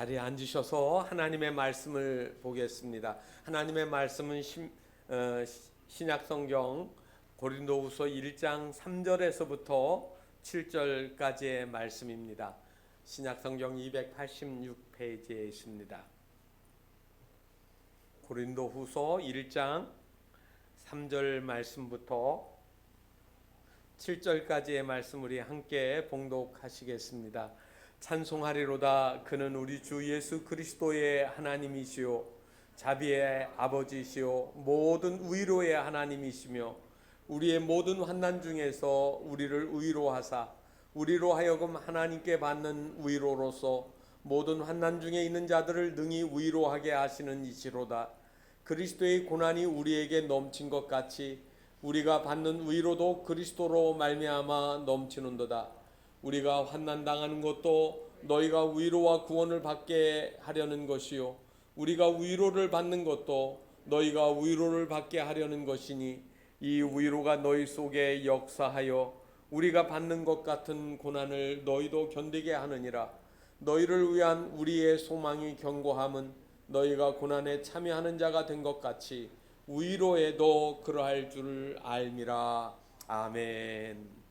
자리에 앉으셔서 하나님의 말씀을 보겠습니다. 하나님의 말씀은 신약성경 고린도후서 1장 3절에서부터 7절까지의 말씀입니다. 신약성경 286페이지에 있습니다. 고린도후서 1장 3절 말씀부터 7절까지의 말씀 우리 함께 봉독하시겠습니다. 찬송하리로다. 그는 우리 주 예수 그리스도의 하나님이시요 자비의 아버지시요 모든 위로의 하나님이시며 우리의 모든 환난 중에서 우리를 위로하사 우리로 하여금 하나님께 받는 위로로서 모든 환난 중에 있는 자들을 능히 위로하게 하시는 이시로다. 그리스도의 고난이 우리에게 넘친 것 같이 우리가 받는 위로도 그리스도로 말미암아 넘치는도다. 우리가 환난 당하는 것도 너희가 위로와 구원을 받게 하려는 것이요 우리가 위로를 받는 것도 너희가 위로를 받게 하려는 것이니 이 위로가 너희 속에 역사하여 우리가 받는 것 같은 고난을 너희도 견디게 하느니라. 너희를 위한 우리의 소망이 견고함은 너희가 고난에 참여하는 자가 된 것 같이 위로에도 그러할 줄 알미라. 아멘.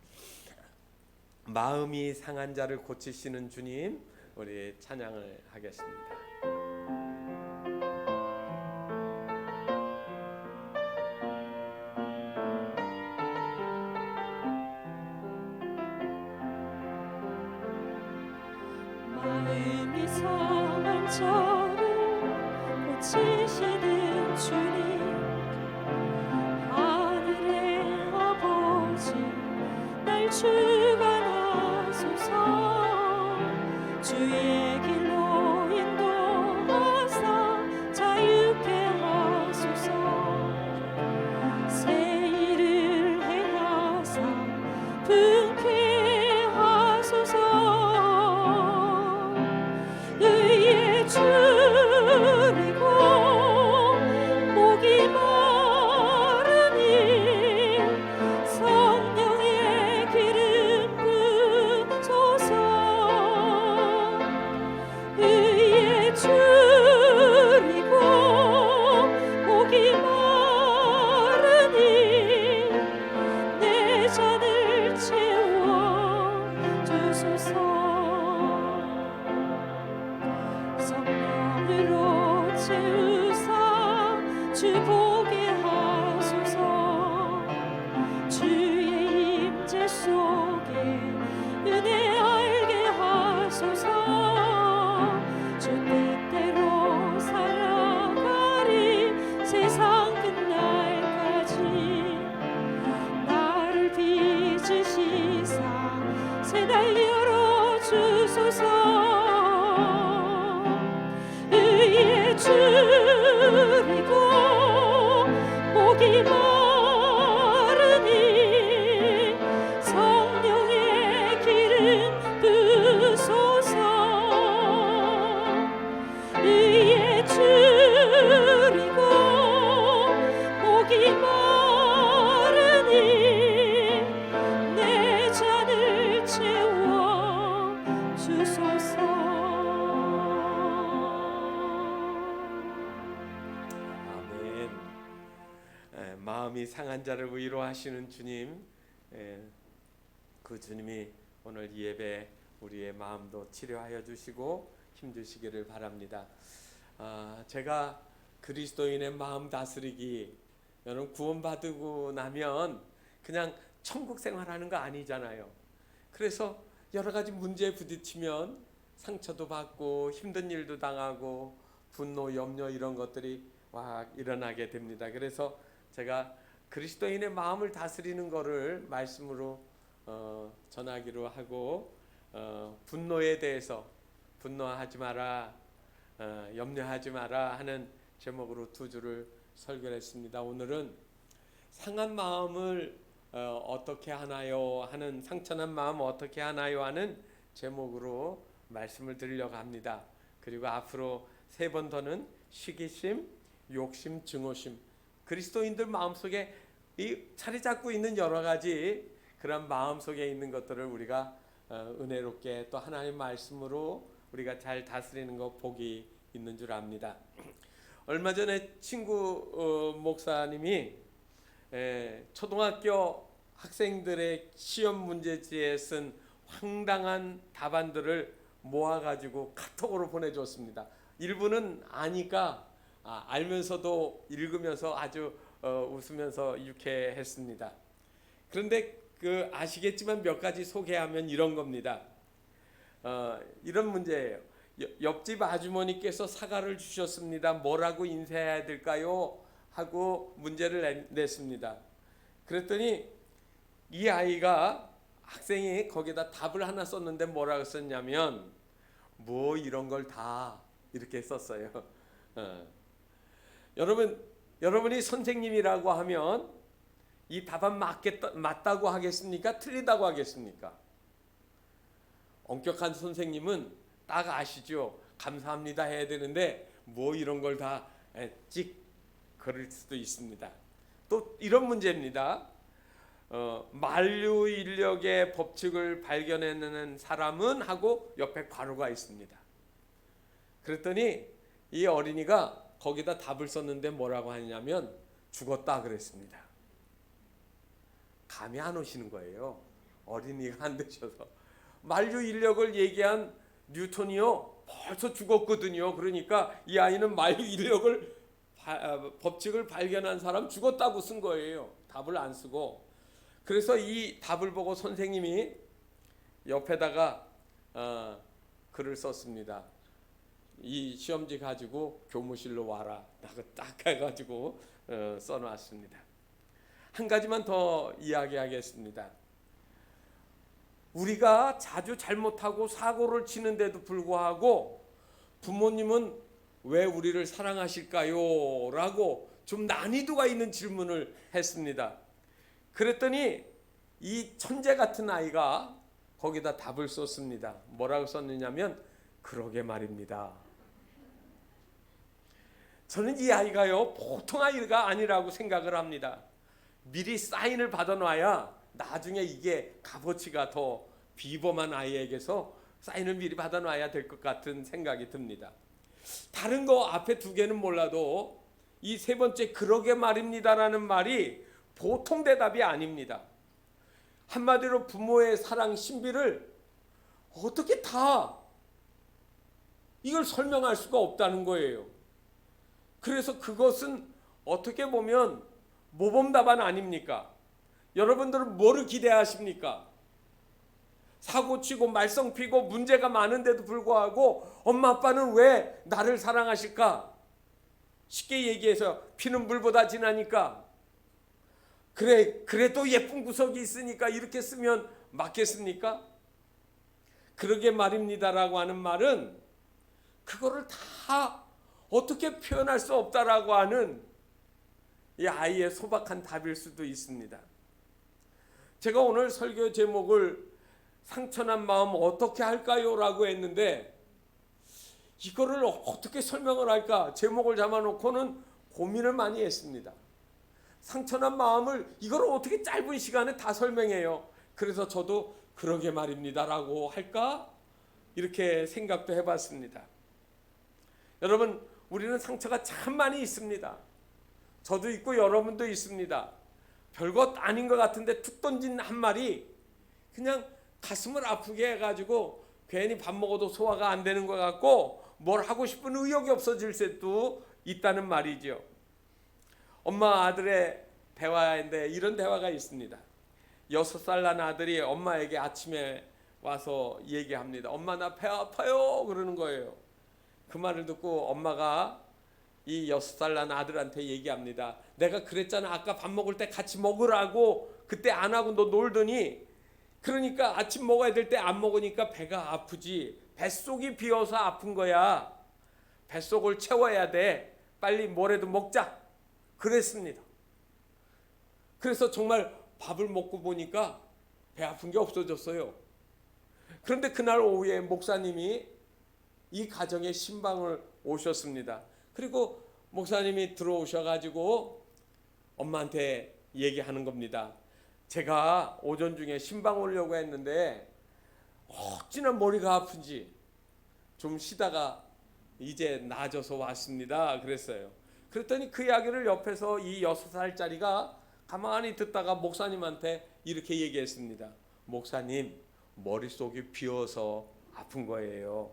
마음이 상한 자를 고치시는 주님, 우리 찬양을 하겠습니다. 마음이 상한 자를 고치시는 주님, 하늘의 아버지 날 주관하소서. 주의 길로 인도하사 자유케 하소서. 새 일을 행하사 분케 하소서. 의에 줄이고 목이 마르니 성령의 기름 부소서. 의에 줄이고 목이 마르니 내 잔을 채워 주소서. 성령으로 채우사 주 보게 하소서. 주의 임재 속에 은혜 알게 하소서. 주 뜻대로 살아가리 세상 끝날까지. 나를 빚으시사 새날 열어주소서. 의에 줄이고 목이 마르니 성령의 기름 부소서. 의에 줄이고 목이 마르니 내 잔을 채워 주소서. 마음이 상한 자를 위로하시는 주님, 그 주님이 오늘 이 예배 우리의 마음도 치료하여 주시고 힘주시기를 바랍니다. 제가 그리스도인의 마음 다스리기, 여러분 구원받고 나면 그냥 천국 생활하는 거 아니잖아요. 그래서 여러 가지 문제에 부딪히면 상처도 받고 힘든 일도 당하고 분노, 염려 이런 것들이 막 일어나게 됩니다. 그래서 제가 그리스도인의 마음을 다스리는 것을 말씀으로 전하기로 하고, 분노에 대해서 분노하지 마라, 염려하지 마라 하는 제목으로 두 주를 설교했습니다. 오늘은 상한 마음을 어떻게 하나요 하는, 상처난 마음 어떻게 하나요 하는 제목으로 말씀을 드리려고 합니다. 그리고 앞으로 세 번 더는 시기심, 욕심, 증오심, 그리스도인들 마음속에 이 자리 잡고 있는 여러 가지 그런 마음속에 있는 것들을 우리가 은혜롭게 또 하나님 말씀으로 우리가 잘 다스리는 거 복이 있는 줄 압니다. 얼마 전에 친구 목사님이 초등학교 학생들의 시험 문제지에 쓴 황당한 답안들을 모아가지고 카톡으로 보내줬습니다. 일부는 아니까 알면서도 읽으면서 아주 웃으면서 유쾌했습니다. 그런데 아시겠지만 몇 가지 소개하면 이런 겁니다. 이런 문제예요. 옆집 아주머니께서 사과를 주셨습니다. 뭐라고 인사해야 될까요? 하고 문제를 냈습니다. 그랬더니 이 아이가 학생이 거기다 답을 하나 썼는데 뭐라고 썼냐면 뭐 이런 걸 다 이렇게 썼어요. 여러분이 선생님이라고 하면 이 답안 맞다고 하겠습니까? 틀리다고 하겠습니까? 엄격한 선생님은 딱 아시죠? 감사합니다 해야 되는데 뭐 이런 걸 다 찍 그럴 수도 있습니다. 또 이런 문제입니다. 만류 인력의 법칙을 발견해내는 사람은 하고 옆에 괄호가 있습니다. 그랬더니 이 어린이가 거기다 답을 썼는데 뭐라고 하냐면 죽었다 그랬습니다. 감이 안 오시는 거예요. 어린이가 안 되셔서. 만류 인력을 얘기한 뉴턴이요 벌써 죽었거든요. 그러니까 이 아이는 만류 인력을 법칙을 발견한 사람 죽었다고 쓴 거예요. 답을 안 쓰고. 그래서 이 답을 보고 선생님이 옆에다가 글을 썼습니다. 이 시험지 가지고 교무실로 와라. 라고 딱 해가지고 써놨습니다. 한 가지만 더 이야기하겠습니다. 우리가 자주 잘못하고 사고를 치는데도 불구하고 부모님은 왜 우리를 사랑하실까요? 라고 좀 난이도가 있는 질문을 했습니다. 그랬더니 이 천재 같은 아이가 거기다 답을 썼습니다. 뭐라고 썼느냐면 그러게 말입니다. 저는 이 아이가요 보통 아이가 아니라고 생각을 합니다. 미리 사인을 받아놔야 나중에 이게 값어치가 더 비범한 아이에게서 사인을 미리 받아놔야 될 것 같은 생각이 듭니다. 다른 거 앞에 두 개는 몰라도 이 세 번째 그러게 말입니다라는 말이 보통 대답이 아닙니다. 한마디로 부모의 사랑 신비를 어떻게 다 이걸 설명할 수가 없다는 거예요. 그래서 그것은 어떻게 보면 모범답안 아닙니까? 여러분들은 뭐를 기대하십니까? 사고치고 말썽피고 문제가 많은데도 불구하고 엄마 아빠는 왜 나를 사랑하실까? 쉽게 얘기해서 피는 물보다 진하니까. 그래도 예쁜 구석이 있으니까 이렇게 쓰면 맞겠습니까? 그러게 말입니다라고 하는 말은 그거를 다 어떻게 표현할 수 없다라고 하는 이 아이의 소박한 답일 수도 있습니다. 제가 오늘 설교 제목을 상처난 마음 어떻게 할까요? 라고 했는데 이거를 어떻게 설명을 할까? 제목을 잡아놓고는 고민을 많이 했습니다. 상처난 마음을 이걸 어떻게 짧은 시간에 다 설명해요. 그래서 저도 그러게 말입니다 라고 할까? 이렇게 생각도 해봤습니다. 여러분, 우리는 상처가 참 많이 있습니다. 저도 있고 여러분도 있습니다. 별것 아닌 것 같은데 툭 던진 한 말이 그냥 가슴을 아프게 해가지고 괜히 밥 먹어도 소화가 안 되는 것 같고 뭘 하고 싶은 의욕이 없어질 때도 있다는 말이죠. 엄마 아들의 대화인데 이런 대화가 있습니다. 6살 난 아들이 엄마에게 아침에 와서 얘기합니다. 엄마 나 배 아파요 그러는 거예요. 그 말을 듣고 엄마가 이 6살 난 아들한테 얘기합니다. 내가 그랬잖아. 아까 밥 먹을 때 같이 먹으라고 그때 안 하고 너 놀더니 그러니까 아침 먹어야 될 때 안 먹으니까 배가 아프지. 뱃속이 비어서 아픈 거야. 뱃속을 채워야 돼. 빨리 뭐라도 먹자. 그랬습니다. 그래서 정말 밥을 먹고 보니까 배 아픈 게 없어졌어요. 그런데 그날 오후에 목사님이 이 가정에 신방을 오셨습니다. 그리고 목사님이 들어오셔가지고 엄마한테 얘기하는 겁니다. 제가 오전 중에 신방 오려고 했는데 어찌나 머리가 아픈지 좀 쉬다가 이제 나아져서 왔습니다. 그랬어요. 그랬더니 그 이야기를 옆에서 이 6살짜리가 가만히 듣다가 목사님한테 이렇게 얘기했습니다. 목사님, 머릿속이 비어서 아픈 거예요.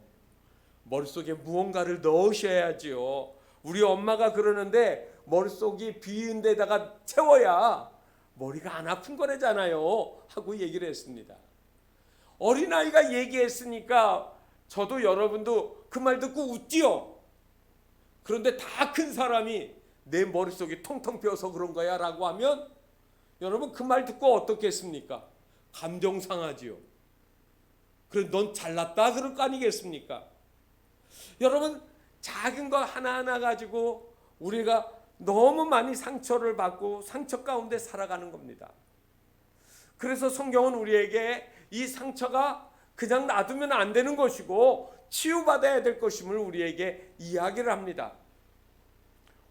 머릿속에 무언가를 넣으셔야지요. 우리 엄마가 그러는데 머릿속이 비은 데다가 채워야 머리가 안 아픈 거래잖아요 하고 얘기를 했습니다. 어린아이가 얘기했으니까 저도 여러분도 그 말 듣고 웃지요. 그런데 다 큰 사람이 내 머릿속이 텅텅 비어서 그런 거야 라고 하면 여러분 그 말 듣고 어떻겠습니까? 감정 상하지요. 그래 넌 잘났다 그럴 거 아니겠습니까? 여러분 작은 거 하나하나 가지고 우리가 너무 많이 상처를 받고 상처 가운데 살아가는 겁니다. 그래서 성경은 우리에게 이 상처가 그냥 놔두면 안 되는 것이고 치유받아야 될 것임을 우리에게 이야기를 합니다.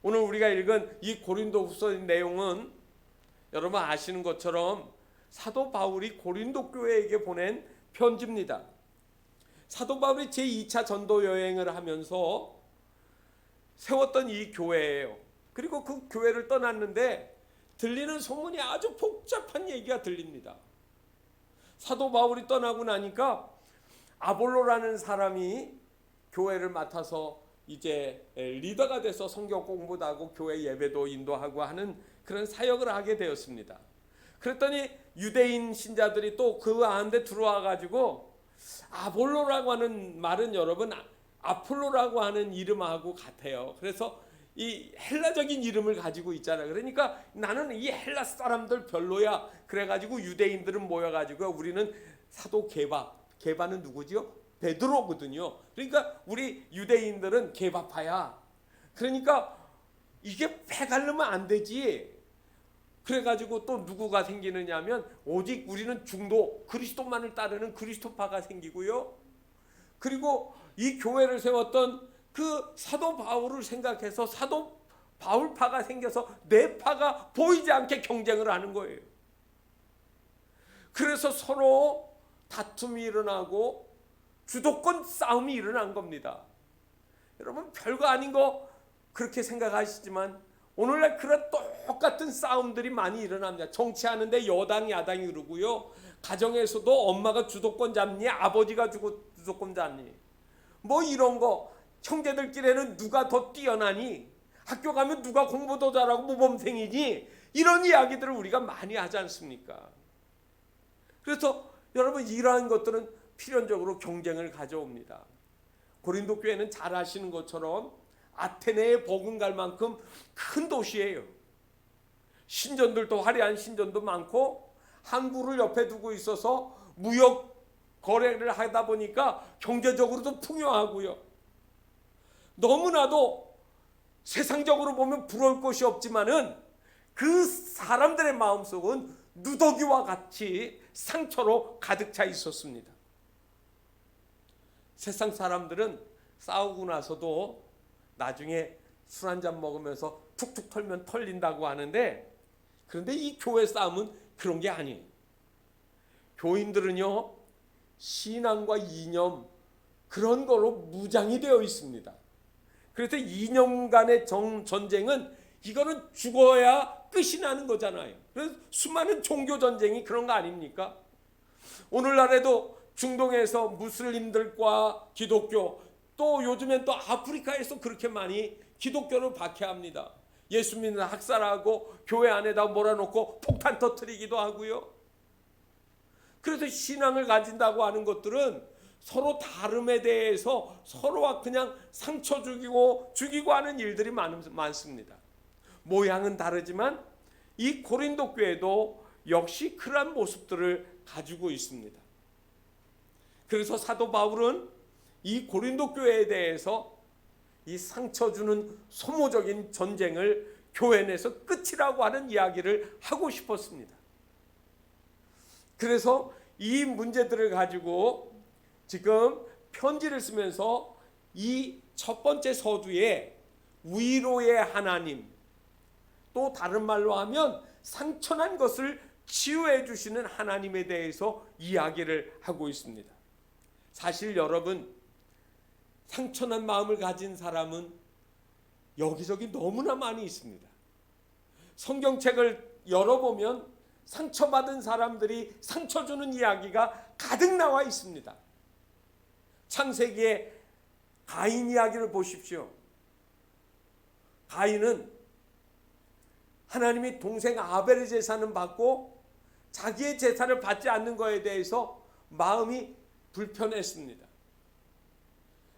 오늘 우리가 읽은 이 고린도후서의 내용은 여러분 아시는 것처럼 사도 바울이 고린도 교회에게 보낸 편지입니다. 사도 바울이 제2차 전도 여행을 하면서 세웠던 이 교회예요. 그리고 그 교회를 떠났는데 들리는 소문이 아주 복잡한 얘기가 들립니다. 사도 바울이 떠나고 나니까 아볼로라는 사람이 교회를 맡아서 이제 리더가 돼서 성경 공부도 하고 교회 예배도 인도하고 하는 그런 사역을 하게 되었습니다. 그랬더니 유대인 신자들이 또 그 안에 들어와 가지고 아볼로라고 하는 말은 여러분 아폴로라고 하는 이름하고 같아요. 그래서 이 헬라적인 이름을 가지고 있잖아요. 그러니까 나는 이 헬라 사람들 별로야. 그래가지고 유대인들은 모여가지고 우리는 사도 게바는 누구지요? 베드로거든요. 그러니까 우리 유대인들은 게바파야. 그러니까 이게 패가르면 안 되지. 그래가지고 또 누구가 생기느냐면 오직 우리는 중도 그리스도만을 따르는 그리스도파가 생기고요. 그리고 이 교회를 세웠던 그 사도 바울을 생각해서 사도 바울파가 생겨서 내 파가 보이지 않게 경쟁을 하는 거예요. 그래서 서로 다툼이 일어나고 주도권 싸움이 일어난 겁니다. 여러분 별거 아닌 거 그렇게 생각하시지만 오늘날 그런 똑같은 싸움들이 많이 일어납니다. 정치하는데 여당 야당이 그러고요. 가정에서도 엄마가 주도권 잡니 아버지가 주도권 잡니 뭐 이런 거 형제들끼리는 누가 더 뛰어나니 학교 가면 누가 공부 더 잘하고 모범생이니 이런 이야기들을 우리가 많이 하지 않습니까? 그래서 여러분 이러한 것들은 필연적으로 경쟁을 가져옵니다. 고린도 교회는 잘 아시는 것처럼 아테네에 버금갈 만큼 큰 도시예요. 신전들도 화려한 신전도 많고 항구를 옆에 두고 있어서 무역 거래를 하다 보니까 경제적으로도 풍요하고요. 너무나도 세상적으로 보면 부러울 것이 없지만은 그 사람들의 마음속은 누더기와 같이 상처로 가득 차 있었습니다. 세상 사람들은 싸우고 나서도 나중에 술 한잔 먹으면서 툭툭 털면 털린다고 하는데 그런데 이 교회 싸움은 그런 게 아니에요. 교인들은요 신앙과 이념 그런 거로 무장이 되어 있습니다. 그래서 이념 간의 전쟁은 이거는 죽어야 끝이 나는 거잖아요. 그래서 수많은 종교 전쟁이 그런 거 아닙니까? 오늘날에도 중동에서 무슬림들과 기독교 또 요즘엔 또 아프리카에서 그렇게 많이 기독교를 박해합니다. 예수 믿는 학살하고 교회 안에다 몰아놓고 폭탄 터뜨리기도 하고요. 그래서 신앙을 가진다고 하는 것들은 서로 다름에 대해서 서로와 그냥 상처 죽이고 하는 일들이 많습니다. 모양은 다르지만 이 고린도 교회도 역시 그러한 모습들을 가지고 있습니다. 그래서 사도 바울은 이 고린도 교회에 대해서 이 상처 주는 소모적인 전쟁을 교회 내에서 끝이라고 하는 이야기를 하고 싶었습니다. 그래서 이 문제들을 가지고 지금 편지를 쓰면서 이 첫 번째 서두에 위로의 하나님 또 다른 말로 하면 상처난 것을 치유해 주시는 하나님에 대해서 이야기를 하고 있습니다. 사실 여러분 상처난 마음을 가진 사람은 여기저기 너무나 많이 있습니다. 성경책을 열어보면 상처받은 사람들이 상처 주는 이야기가 가득 나와 있습니다. 창세기의 가인 이야기를 보십시오. 가인은 하나님이 동생 아벨의 제사는 받고 자기의 제사를 받지 않는 것에 대해서 마음이 불편했습니다.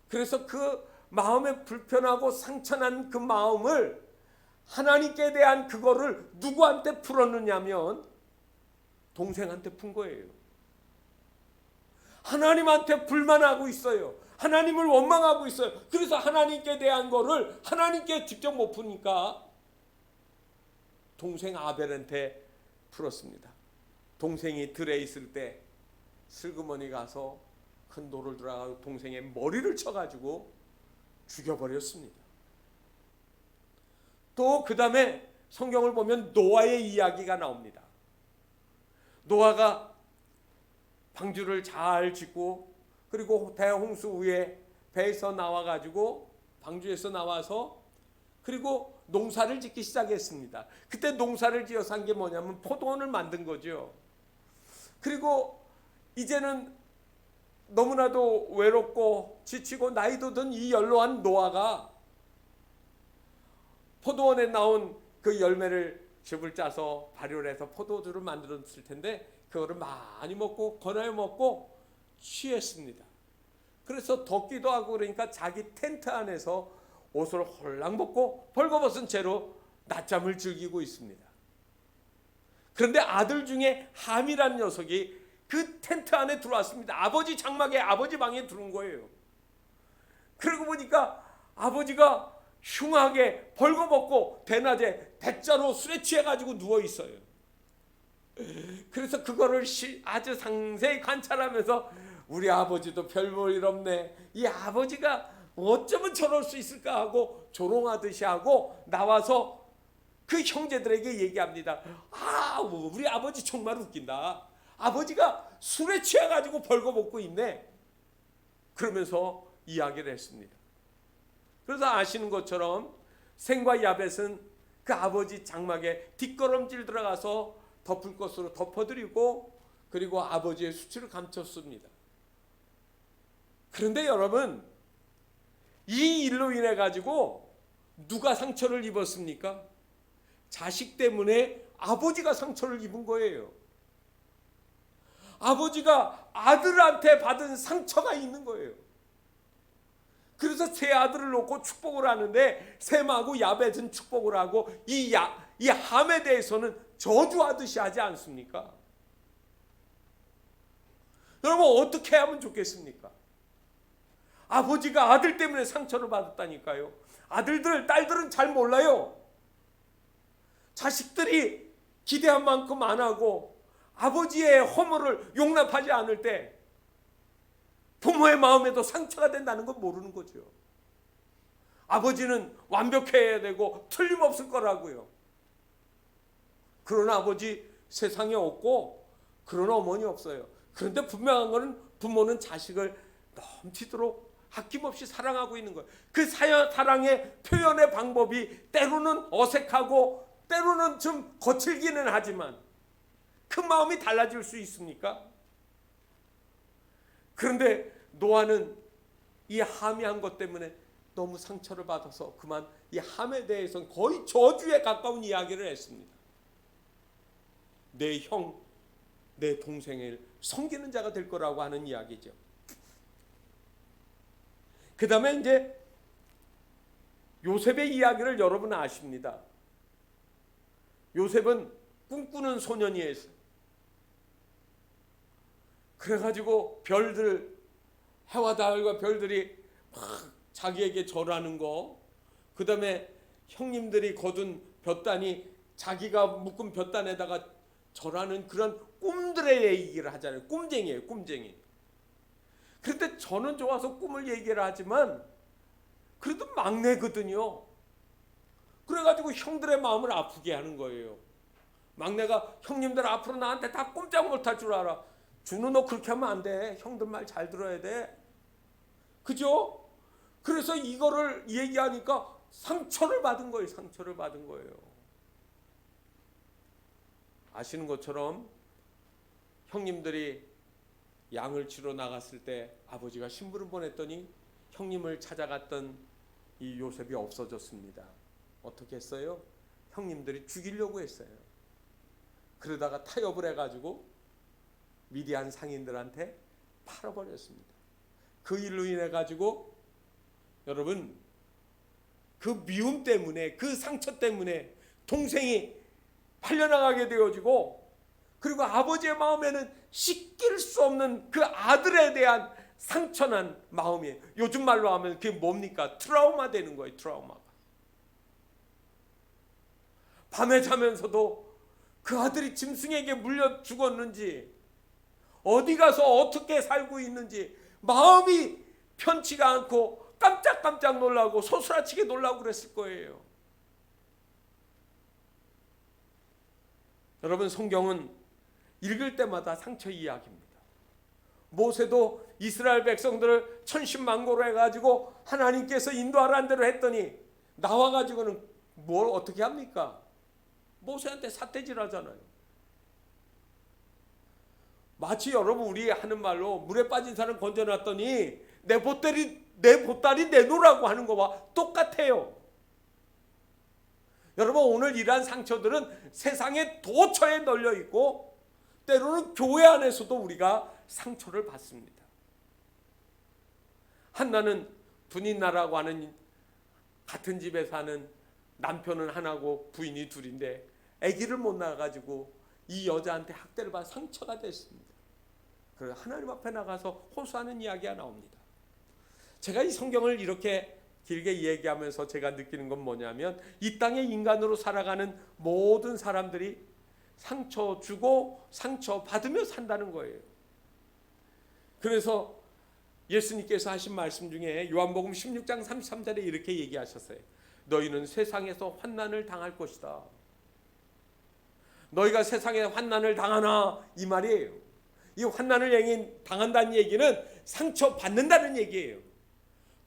그래서 그 마음에 불편하고 상처난 그 마음을 하나님께 대한 그거를 누구한테 풀었느냐면 동생한테 푼 거예요. 하나님한테 불만하고 있어요. 하나님을 원망하고 있어요. 그래서 하나님께 대한 거를 하나님께 직접 못 푸니까 동생 아벨한테 풀었습니다. 동생이 들에 있을 때 슬그머니 가서 큰 돌을 들어가고 동생의 머리를 쳐가지고 죽여버렸습니다. 또 그 다음에 성경을 보면 노아의 이야기가 나옵니다. 노아가 방주를 잘 짓고 그리고 대홍수 위에 배에서 나와가지고 방주에서 나와서 그리고 농사를 짓기 시작했습니다. 그때 농사를 지어서 한 게 뭐냐면 포도원을 만든 거죠. 그리고 이제는 너무나도 외롭고 지치고 나이도 든 이 연로한 노아가 포도원에 나온 그 열매를 즙을 짜서 발효해서 포도주를 만들었을 텐데 그거를 많이 먹고 권하여 먹고 취했습니다. 그래서 덥기도 하고 그러니까 자기 텐트 안에서 옷을 홀랑 벗고 벌거벗은 채로 낮잠을 즐기고 있습니다. 그런데 아들 중에 함이라는 녀석이 그 텐트 안에 들어왔습니다. 아버지 장막에 아버지 방에 들어온 거예요. 그러고 보니까 아버지가 흉하게 벌거벗고 대낮에 대자로 술에 취해가지고 누워있어요. 그래서 그거를 아주 상세히 관찰하면서 우리 아버지도 별 볼 일 없네. 이 아버지가 어쩌면 저럴 수 있을까 하고 조롱하듯이 하고 나와서 그 형제들에게 얘기합니다. 우리 아버지 정말 웃긴다. 아버지가 술에 취해가지고 벌거벗고 있네. 그러면서 이야기를 했습니다. 그래서 아시는 것처럼 셈과 야벳은 그 아버지 장막에 뒷걸음질 들어가서 덮을 것으로 덮어드리고 그리고 아버지의 수치를 감췄습니다. 그런데 여러분, 이 일로 인해 가지고 누가 상처를 입었습니까? 자식 때문에 아버지가 상처를 입은 거예요. 아버지가 아들한테 받은 상처가 있는 거예요. 그래서 세 아들을 놓고 축복을 하는데 셈하고 야벳은 축복을 하고 이 함에 대해서는 저주하듯이 하지 않습니까? 여러분 어떻게 하면 좋겠습니까? 아버지가 아들 때문에 상처를 받았다니까요. 딸들은 잘 몰라요. 자식들이 기대한 만큼 안 하고 아버지의 허물을 용납하지 않을 때 부모의 마음에도 상처가 된다는 건 모르는 거죠. 아버지는 완벽해야 되고 틀림없을 거라고요. 그런 아버지 세상에 없고 그런 어머니 없어요. 그런데 분명한 것은 부모는 자식을 넘치도록 아낌없이 사랑하고 있는 거예요. 그 사랑의 표현의 방법이 때로는 어색하고 때로는 좀 거칠기는 하지만 그 마음이 달라질 수 있습니까? 그런데 노아는 이 함이 한 것 때문에 너무 상처를 받아서 그만 이 함에 대해서는 거의 저주에 가까운 이야기를 했습니다. 내 형, 내 동생을 섬기는 자가 될 거라고 하는 이야기죠. 그 다음에 이제 요셉의 이야기를 여러분 아십니다. 요셉은 꿈꾸는 소년이었어요. 그래가지고 해와 달과 별들이 막 자기에게 절하는 거, 그 다음에 형님들이 거둔 볕단이 자기가 묶은 볕단에다가 절하는 그런 꿈들의 얘기를 하잖아요. 꿈쟁이에요, 꿈쟁이. 그런데 저는 좋아서 꿈을 얘기를 하지만 그래도 막내거든요. 그래가지고 형들의 마음을 아프게 하는 거예요. 막내가 형님들 앞으로 나한테 다 꼼짝 못할 줄 알아. 준우 너 그렇게 하면 안 돼. 형들 말 잘 들어야 돼. 그죠? 그래서 이거를 얘기하니까 상처를 받은 거예요. 상처를 받은 거예요. 아시는 것처럼 형님들이 양을 치러 나갔을 때 아버지가 심부름 보냈더니 형님을 찾아갔던 이 요셉이 없어졌습니다. 어떻게 했어요? 형님들이 죽이려고 했어요. 그러다가 타협을 해가지고 미디안 상인들한테 팔아버렸습니다. 그 일로 인해 가지고 여러분, 그 미움 때문에, 그 상처 때문에 동생이 팔려나가게 되어지고, 그리고 아버지의 마음에는 씻길 수 없는 그 아들에 대한 상처난 마음이에요. 요즘 말로 하면 그게 뭡니까? 트라우마 되는 거예요. 트라우마가. 밤에 자면서도 그 아들이 짐승에게 물려 죽었는지, 어디 가서 어떻게 살고 있는지 마음이 편치가 않고 깜짝깜짝 놀라고 소스라치게 놀라고 그랬을 거예요. 여러분, 성경은 읽을 때마다 상처 이야기입니다. 모세도 이스라엘 백성들을 천신만고로 해가지고 하나님께서 인도하라는 대로 했더니 나와가지고는 뭘 어떻게 합니까? 모세한테 삿대질하잖아요. 마치 여러분, 우리 하는 말로 물에 빠진 사람 건져놨더니 내 보따리 내놓으라고 하는 거와 똑같아요. 여러분, 오늘 이러한 상처들은 세상의 도처에 널려 있고 때로는 교회 안에서도 우리가 상처를 받습니다. 한나는 분인나라고 하는 같은 집에 사는 남편은 하나고 부인이 둘인데 아기를 못 낳아가지고 이 여자한테 학대를 받아 상처가 됐습니다. 그래서 하나님 앞에 나가서 호소하는 이야기가 나옵니다. 제가 이 성경을 이렇게 길게 얘기하면서 제가 느끼는 건 뭐냐면, 이 땅에 인간으로 살아가는 모든 사람들이 상처 주고 상처 받으며 산다는 거예요. 그래서 예수님께서 하신 말씀 중에 요한복음 16장 33절에 이렇게 얘기하셨어요. 너희는 세상에서 환난을 당할 것이다. 너희가 세상에 환난을 당하나, 이 말이에요. 이 환난을 당한다는 얘기는 상처 받는다는 얘기예요.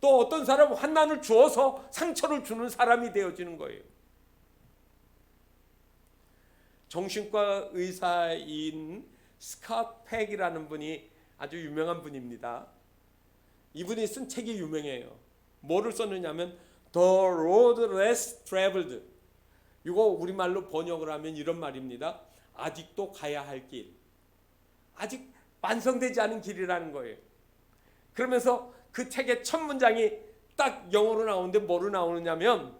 또 어떤 사람은 환난을 주어서 상처를 주는 사람이 되어지는 거예요. 정신과 의사인 스캇 팩이라는 분이 아주 유명한 분입니다. 이분이 쓴 책이 유명해요. 뭐를 썼느냐면 The Road Less Traveled. 이거 우리말로 번역을 하면 이런 말입니다. 아직도 가야 할 길. 아직 완성되지 않은 길이라는 거예요. 그러면서 그 책의 첫 문장이 딱 영어로 나오는데 뭐로 나오느냐면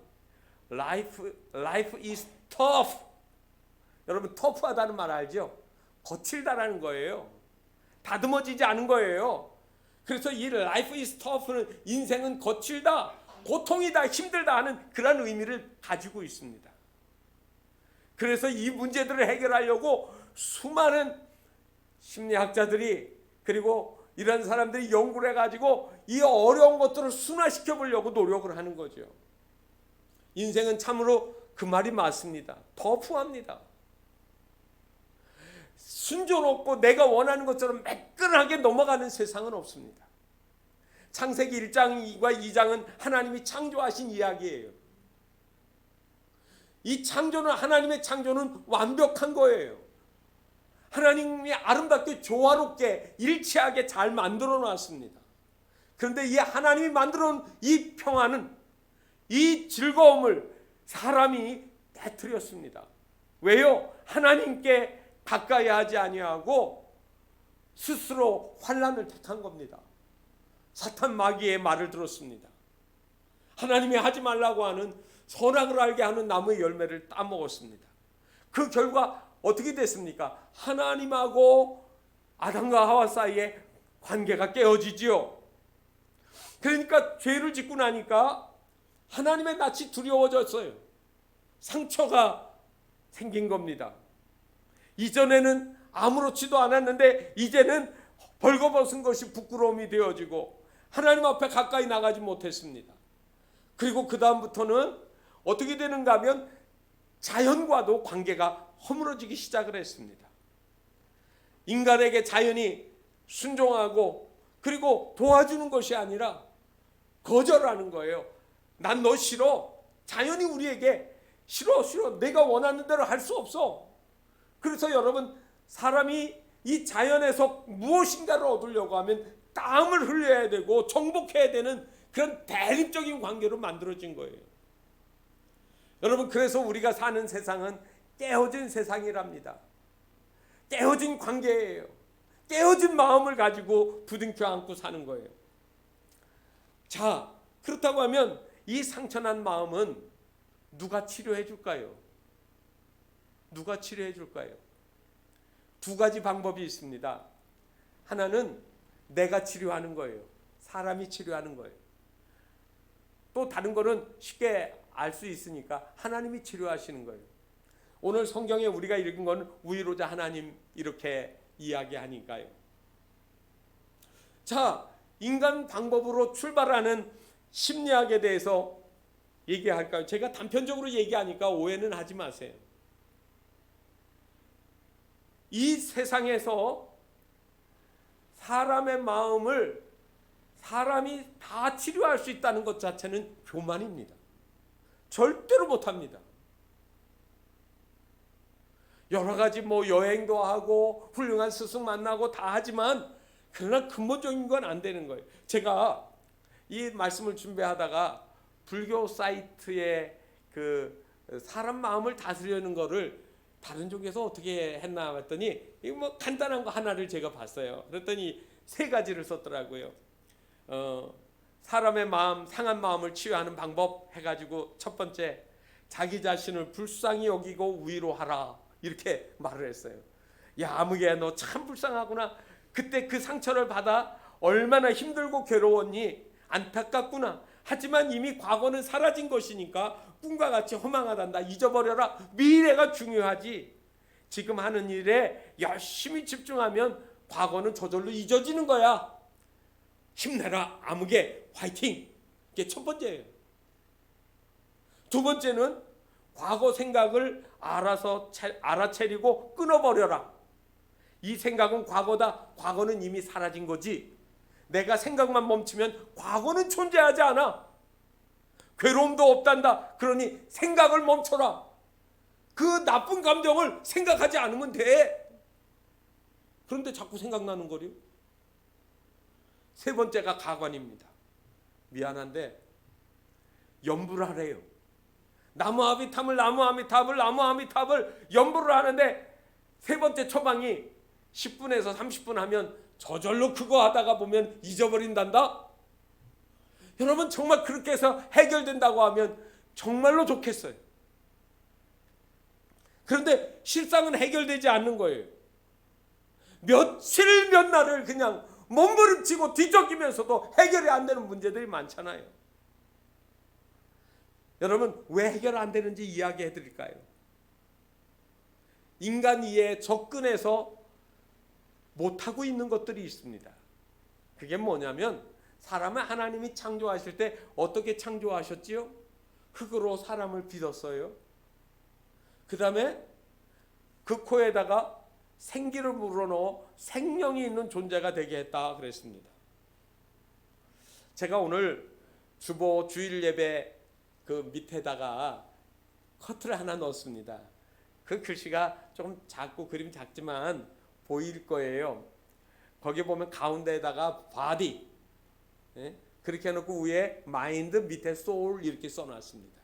Life is tough. 여러분, 터프하다는 말 알죠? 거칠다라는 거예요. 다듬어지지 않은 거예요. 그래서 이 Life is tough는 인생은 거칠다, 고통이다, 힘들다 하는 그런 의미를 가지고 있습니다. 그래서 이 문제들을 해결하려고 수많은 심리학자들이, 그리고 이런 사람들이 연구를 해가지고 이 어려운 것들을 순화시켜 보려고 노력을 하는 거죠. 인생은 참으로 그 말이 맞습니다. 터프합니다. 순조롭고 내가 원하는 것처럼 매끈하게 넘어가는 세상은 없습니다. 창세기 1장과 2장은 하나님이 창조하신 이야기예요. 이 창조는, 하나님의 창조는 완벽한 거예요. 하나님이 아름답게 조화롭게 일치하게 잘 만들어 놨습니다. 그런데 이 하나님이 만들어 놓은 이 평화는, 이 즐거움을 사람이 깨트렸습니다. 왜요? 하나님께 가까이 하지 아니하고 스스로 환난을 택한 겁니다. 사탄 마귀의 말을 들었습니다. 하나님이 하지 말라고 하는 선악을 알게 하는 나무의 열매를 따먹었습니다. 그 결과 어떻게 됐습니까? 하나님하고 아담과 하와 사이에 관계가 깨어지지요. 그러니까 죄를 짓고 나니까 하나님의 낯이 두려워졌어요. 상처가 생긴 겁니다. 이전에는 아무렇지도 않았는데 이제는 벌거벗은 것이 부끄러움이 되어지고 하나님 앞에 가까이 나가지 못했습니다. 그리고 그 다음부터는 어떻게 되는가 하면 자연과도 관계가 허물어지기 시작을 했습니다. 인간에게 자연이 순종하고 그리고 도와주는 것이 아니라 거절하는 거예요. 난 너 싫어. 자연히 우리에게 싫어 내가 원하는 대로 할 수 없어. 그래서 여러분, 사람이 이 자연에서 무엇인가를 얻으려고 하면 땀을 흘려야 되고 정복해야 되는 그런 대립적인 관계로 만들어진 거예요. 여러분, 그래서 우리가 사는 세상은 깨어진 세상이랍니다. 깨어진 관계예요. 깨어진 마음을 가지고 부둥켜 안고 사는 거예요. 자, 그렇다고 하면 이 상처난 마음은 누가 치료해 줄까요? 누가 치료해 줄까요? 두 가지 방법이 있습니다. 하나는 내가 치료하는 거예요. 사람이 치료하는 거예요. 또 다른 거는 쉽게 알 수 있으니까 하나님이 치료하시는 거예요. 오늘 성경에 우리가 읽은 건 위로자 하나님 이렇게 이야기하니까요. 자, 인간 방법으로 출발하는 심리학에 대해서 얘기할까요? 제가 단편적으로 얘기하니까 오해는 하지 마세요. 이 세상에서 사람의 마음을 사람이 다 치료할 수 있다는 것 자체는 교만입니다. 절대로 못합니다. 여러 가지 여행도 하고 훌륭한 스승 만나고 다 하지만 그러나 근본적인 건 안 되는 거예요. 제가 이 말씀을 준비하다가 불교 사이트에 그 사람 마음을 다스리는 거를 다른 쪽에서 어떻게 했나 했더니 이거 간단한 거 하나를 제가 봤어요. 그랬더니 3가지를 썼더라고요. 사람의 마음, 상한 마음을 치유하는 방법 해가지고 첫 번째, 자기 자신을 불쌍히 여기고 위로하라, 이렇게 말을 했어요. 야, 아무개 너 참 불쌍하구나. 그때 그 상처를 받아 얼마나 힘들고 괴로웠니? 안타깝구나. 하지만 이미 과거는 사라진 것이니까 꿈과 같이 허망하단다. 잊어버려라. 미래가 중요하지. 지금 하는 일에 열심히 집중하면 과거는 저절로 잊어지는 거야. 힘내라. 아무개 화이팅. 이게 첫 번째예요. 두 번째는 과거 생각을 알아채리고 끊어버려라. 이 생각은 과거다. 과거는 이미 사라진 거지. 내가 생각만 멈추면 과거는 존재하지 않아. 괴로움도 없단다. 그러니 생각을 멈춰라. 그 나쁜 감정을 생각하지 않으면 돼. 그런데 자꾸 생각나는 거려. 3번째가 가관입니다. 미안한데 연부를 하래요. 나무아미탑을 연부를 하는데 3번째 처방이 10분에서 30분 하면 저절로 그거 하다가 보면 잊어버린단다. 여러분, 정말 그렇게 해서 해결된다고 하면 정말로 좋겠어요. 그런데 실상은 해결되지 않는 거예요. 며칠 몇 날을 그냥 몸부림치고 뒤척이면서도 해결이 안 되는 문제들이 많잖아요. 여러분, 왜 해결 안 되는지 이야기해 드릴까요? 인간 이해에 접근해서 못하고 있는 것들이 있습니다. 그게 뭐냐면, 사람을 하나님이 창조하실 때 어떻게 창조하셨지요? 흙으로 사람을 빚었어요. 그 다음에 그 코에다가 생기를 불어넣어 생명이 있는 존재가 되게 했다 그랬습니다. 제가 오늘 주보 주일 예배 그 밑에다가 커트를 하나 넣었습니다. 그 글씨가 조금 작고 그림 작지만 보일 거예요. 거기 보면 가운데에다가 body, 그렇게 해놓고 위에 마인드, 밑에 소울 이렇게 써놨습니다.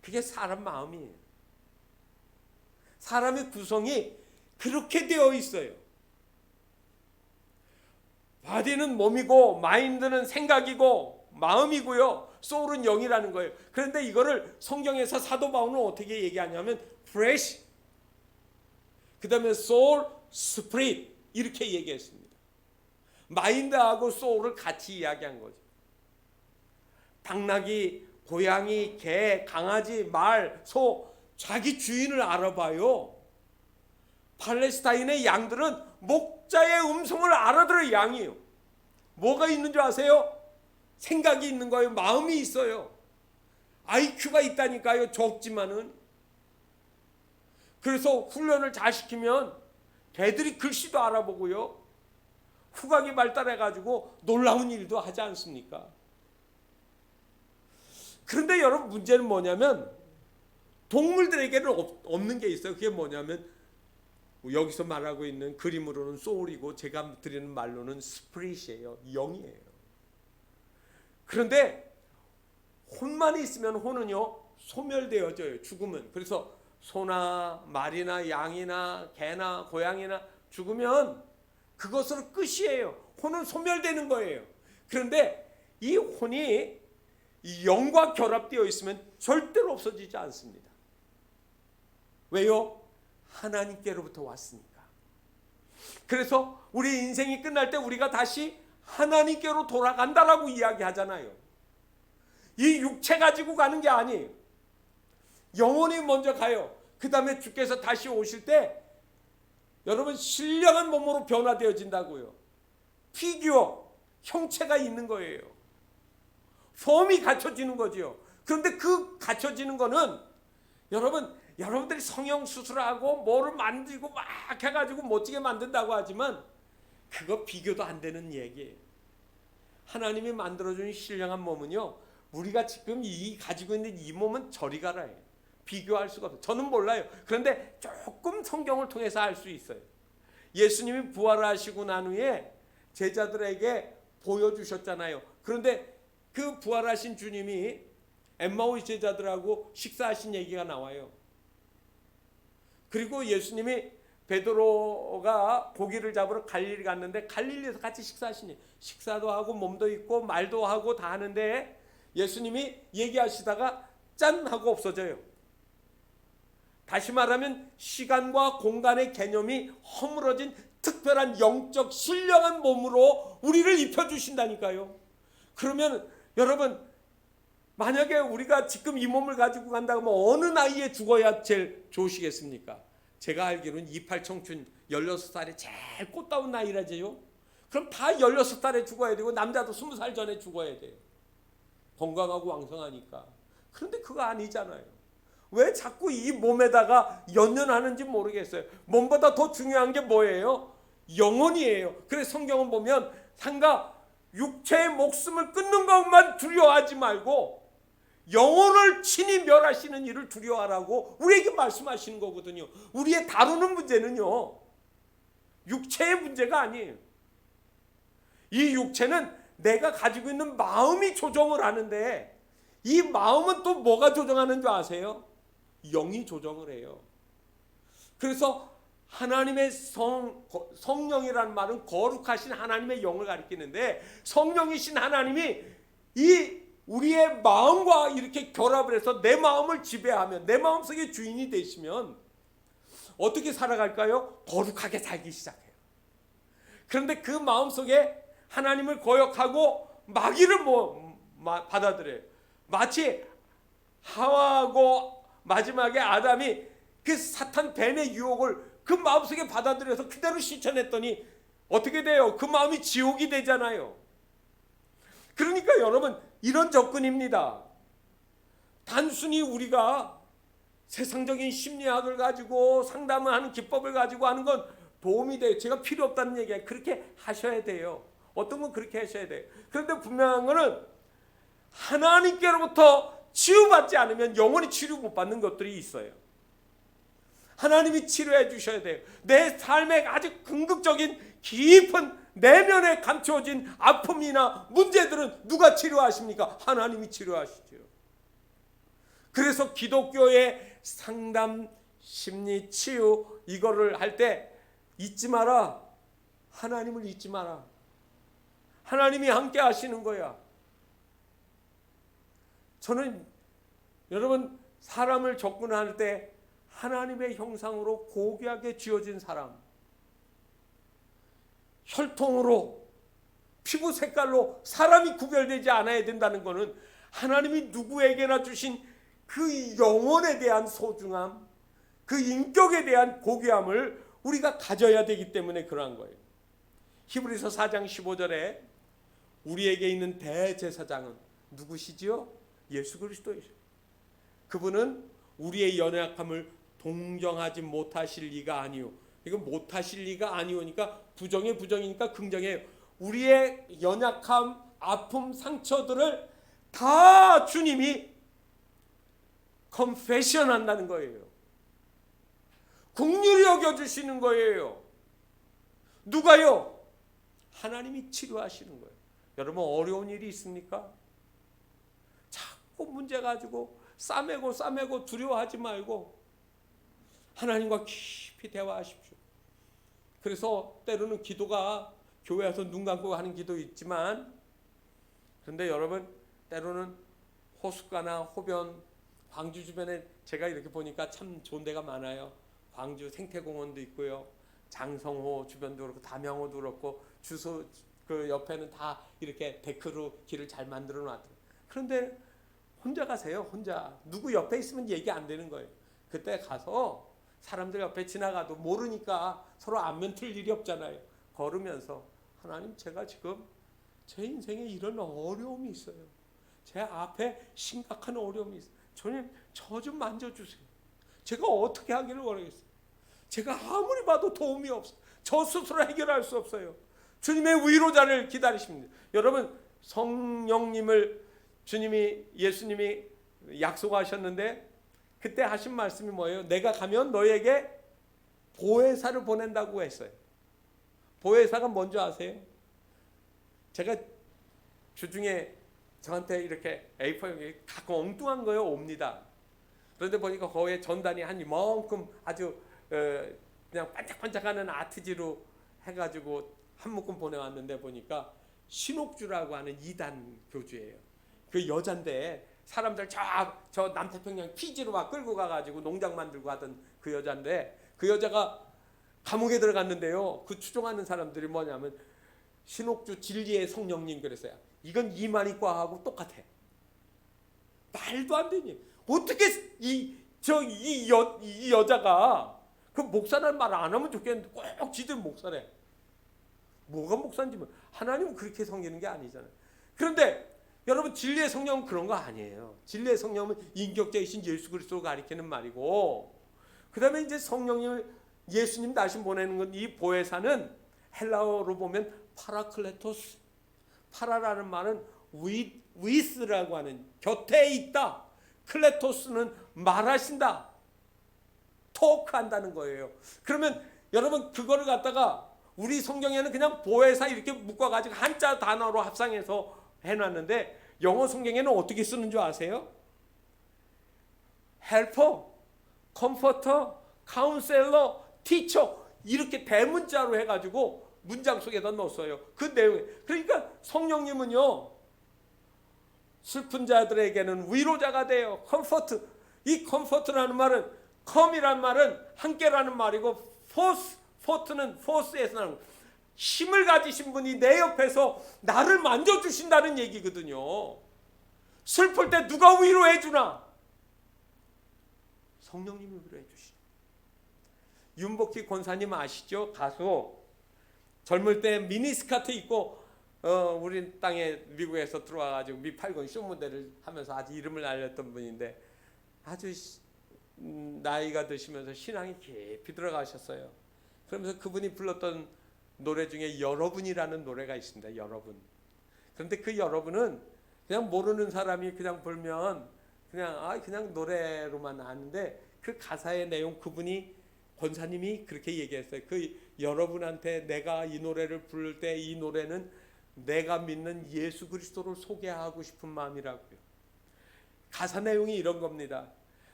그게 사람 마음이에요. 사람의 구성이 그렇게 되어 있어요. 바디는 몸이고 마인드는 생각이고 마음이고요. 소울은 영이라는 거예요. 그런데 이거를 성경에서 사도 바울은 어떻게 얘기하냐면 flesh, 그 다음에 soul, spirit 이렇게 얘기했습니다. 마인드하고 소울을 같이 이야기한 거죠. 당나귀, 고양이, 개, 강아지, 말, 소, 자기 주인을 알아봐요. 팔레스타인의 양들은 목자의 음성을 알아들어요. 양이요. 뭐가 있는 줄 아세요? 생각이 있는 거예요. 마음이 있어요. IQ가 있다니까요. 적지만은. 그래서 훈련을 잘 시키면 개들이 글씨도 알아보고요. 후각이 발달해가지고 놀라운 일도 하지 않습니까? 그런데 여러분, 문제는 뭐냐면 동물들에게는 없는 게 있어요. 그게 뭐냐면 여기서 말하고 있는 그림으로는 소울이고 제가 드리는 말로는 스피릿이에요. 영이에요. 그런데 혼만 있으면 혼은요 소멸되어져요. 죽으면. 그래서 소나 말이나 양이나 개나 고양이나 죽으면 그것으로 끝이에요. 혼은 소멸되는 거예요. 그런데 이 혼이 이 영과 결합되어 있으면 절대로 없어지지 않습니다. 왜요? 하나님께로부터 왔으니까. 그래서 우리 인생이 끝날 때 우리가 다시 하나님께로 돌아간다라고 이야기하잖아요. 이 육체 가지고 가는 게 아니에요. 영혼이 먼저 가요. 그 다음에 주께서 다시 오실 때 여러분 신령한 몸으로 변화되어진다고요. 피규어, 형체가 있는 거예요. 폼이 갖춰지는 거죠. 그런데 그 갖춰지는 거는 여러분들이 성형수술하고 뭐를 만들고 막 해가지고 멋지게 만든다고 하지만 그거 비교도 안 되는 얘기예요. 하나님이 만들어준 신령한 몸은요, 우리가 지금 가지고 있는 이 몸은 저리 가라예요. 비교할 수가 없어요. 저는 몰라요. 그런데 조금 성경을 통해서 알 수 있어요. 예수님이 부활하시고 난 후에 제자들에게 보여주셨잖아요. 그런데 그 부활하신 주님이 엠마오스 제자들하고 식사하신 얘기가 나와요. 그리고 예수님이 베드로가 고기를 잡으러 갈릴리 갔는데 갈릴리에서 같이 식사하시니 식사도 하고 몸도 있고 말도 하고 다 하는데 예수님이 얘기하시다가 짠 하고 없어져요. 다시 말하면 시간과 공간의 개념이 허물어진 특별한 영적 신령한 몸으로 우리를 입혀주신다니까요. 그러면 여러분, 만약에 우리가 지금 이 몸을 가지고 간다고 하면 어느 나이에 죽어야 제일 좋으시겠습니까? 제가 알기로는 28청춘 16살이 제일 꽃다운 나이라지요. 그럼 다 16살에 죽어야 되고 남자도 20살 전에 죽어야 돼요. 건강하고 왕성하니까. 그런데 그거 아니잖아요. 왜 자꾸 이 몸에다가 연연하는지 모르겠어요. 몸보다 더 중요한 게 뭐예요? 영혼이에요. 그래서 성경은 보면 상가 육체의 목숨을 끊는 것만 두려워하지 말고 영혼을 친히 멸하시는 일을 두려워하라고 우리에게 말씀하시는 거거든요. 우리의 다루는 문제는요, 육체의 문제가 아니에요. 이 육체는 내가 가지고 있는 마음이 조정을 하는데 이 마음은 또 뭐가 조정하는 줄 아세요? 영이 조정을 해요. 그래서 하나님의 성령이라는 말은 거룩하신 하나님의 영을 가리키는데 성령이신 하나님이 우리의 마음과 이렇게 결합을 해서 내 마음을 지배하면 내 마음속의 주인이 되시면 어떻게 살아갈까요? 거룩하게 살기 시작해요. 그런데 그 마음속에 하나님을 거역하고 마귀를 받아들여요. 마치 하와하고 마지막에 아담이 그 사탄 뱀의 유혹을 그 마음속에 받아들여서 그대로 실천했더니 어떻게 돼요? 그 마음이 지옥이 되잖아요. 그러니까 여러분, 이런 접근입니다. 단순히 우리가 세상적인 심리학을 가지고 상담을 하는 기법을 가지고 하는 건 도움이 돼요. 제가 필요 없다는 얘기예요. 그렇게 하셔야 돼요. 어떤 건 그렇게 하셔야 돼요. 그런데 분명한 거는 하나님께로부터 치유받지 않으면 영원히 치료 못 받는 것들이 있어요. 하나님이 치료해 주셔야 돼요. 내 삶에 아주 궁극적인 깊은 내면에 감춰진 아픔이나 문제들은 누가 치료하십니까? 하나님이 치료하시죠. 그래서 기독교의 상담, 심리, 치유 이거를 할 때 잊지 마라. 하나님을 잊지 마라. 하나님이 함께 하시는 거야. 저는 여러분 사람을 접근할 때 하나님의 형상으로 고귀하게 지어진 사람, 혈통으로 피부 색깔로 사람이 구별되지 않아야 된다는 것은 하나님이 누구에게나 주신 그 영혼에 대한 소중함, 그 인격에 대한 고귀함을 우리가 가져야 되기 때문에 그러한 거예요. 히브리서 4장 15절에 우리에게 있는 대제사장은 누구시지요? 예수 그리스도이죠. 그분은 우리의 연약함을 동정하지 못하실 리가 아니오. 이건 못하실 리가 아니오니까 부정의 부정이니까 긍정이에요. 우리의 연약함, 아픔, 상처들을 다 주님이 confession 한다는 거예요. 긍휼히 여겨주시는 거예요. 누가요? 하나님이 치료하시는 거예요. 여러분, 어려운 일이 있습니까? 자꾸 문제 가지고 싸매고 두려워하지 말고 하나님과 깊이 대화하십시오. 그래서 때로는 기도가 교회 와서 눈 감고 하는 기도 있지만, 그런데 여러분, 때로는 호숫가나 호변, 광주 주변에 제가 이렇게 보니까 참 좋은 데가 많아요. 광주 생태공원도 있고요, 장성호 주변도 그렇고 담양호도 그렇고, 주소 그 옆에는 다 이렇게 데크로 길을 잘 만들어 놨더라고요. 그런데 혼자 가세요. 혼자. 누구 옆에 있으면 얘기 안 되는 거예요. 그때 가서 사람들 옆에 지나가도 모르니까 서로 안면 틀 일이 없잖아요. 걸으면서 하나님, 제가 지금 제 인생에 이런 어려움이 있어요. 제 앞에 심각한 어려움이 있어요. 주님, 저 좀 만져주세요. 제가 어떻게 하기를 원하겠어요. 제가 아무리 봐도 도움이 없어요. 저 스스로 해결할 수 없어요. 주님의 위로자를 기다리십니다. 여러분, 성령님을 예수님이 약속하셨는데 그때 하신 말씀이 뭐예요? 내가 가면 너에게 보혜사를 보낸다고 했어요. 보혜사가 뭔지 아세요? 제가 주중에 저한테 이렇게 A4용지 가끔 엉뚱한 거요 옵니다. 그런데 보니까 거기에 전단이 한 이만큼 아주 그냥 반짝반짝하는 아트지로 해가지고 한 묶음 보내왔는데 보니까 신옥주라고 하는 2단 교주예요. 그 여잔데 사람들 저 남태평양 피지로 막 끌고 가가지고 농장 만들고 하던 그 여잔데, 그 여자가 감옥에 들어갔는데요. 그 추종하는 사람들이 뭐냐면 신옥주 진리의 성령님 그랬어요. 이건 이만희과하고 똑같아. 말도 안 되니. 어떻게 이 여자가 그 목사라는 말 안 하면 좋겠는데 꼭 지들 목사래. 뭐가 목사인지 뭐. 하나님은 그렇게 섬기는 게 아니잖아요. 그런데 여러분, 진리의 성령은 그런 거 아니에요. 진리의 성령은 인격자이신 예수 그리스도를 가리키는 말이고, 그 다음에 이제 성령님을 예수님 다시 보내는 건, 이 보혜사는 헬라어로 보면 파라클레토스. 파라라는 말은 위스라고 하는 곁에 있다. 클레토스는 말하신다. 토크한다는 거예요. 그러면 여러분, 그거를 갖다가 우리 성경에는 그냥 보혜사 이렇게 묶어가지고 한자 단어로 합상해서 해놨는데, 영어 성경에는 어떻게 쓰는 줄 아세요? 헬퍼, 컴포터, 카운셀러, 티처, 이렇게 대문자로 해가지고 문장 속에다 넣었어요. 그 내용에. 그러니까 성령님은요, 슬픈 자들에게는 위로자가 돼요. 컴포트. 이 컴포트라는 말은, 컴이란 말은 함께라는 말이고, 포트는 포스에서 나는 힘을 가지신 분이 내 옆에서 나를 만져주신다는 얘기거든요. 슬플 때 누가 위로해 주나? 성령님이 위로해 주시죠. 윤복희 권사님 아시죠? 가수. 젊을 때 미니스커트 입고 우리 땅에 미국에서 들어와가지고 미8군 쇼무대를 하면서 아주 이름을 알렸던 분인데, 아주 나이가 드시면서 신앙이 깊이 들어가셨어요. 그러면서 그분이 불렀던 노래 중에 여러분이라는 노래가 있습니다. 여러분. 그런데 그 여러분은 그냥 모르는 사람이 그냥 불면 그냥 노래로만 아는데, 그 가사의 내용, 그분이 권사님이 그렇게 얘기했어요. 그 여러분한테 내가 이 노래를 부를 때 이 노래는 내가 믿는 예수 그리스도를 소개하고 싶은 마음이라고요. 가사 내용이 이런 겁니다.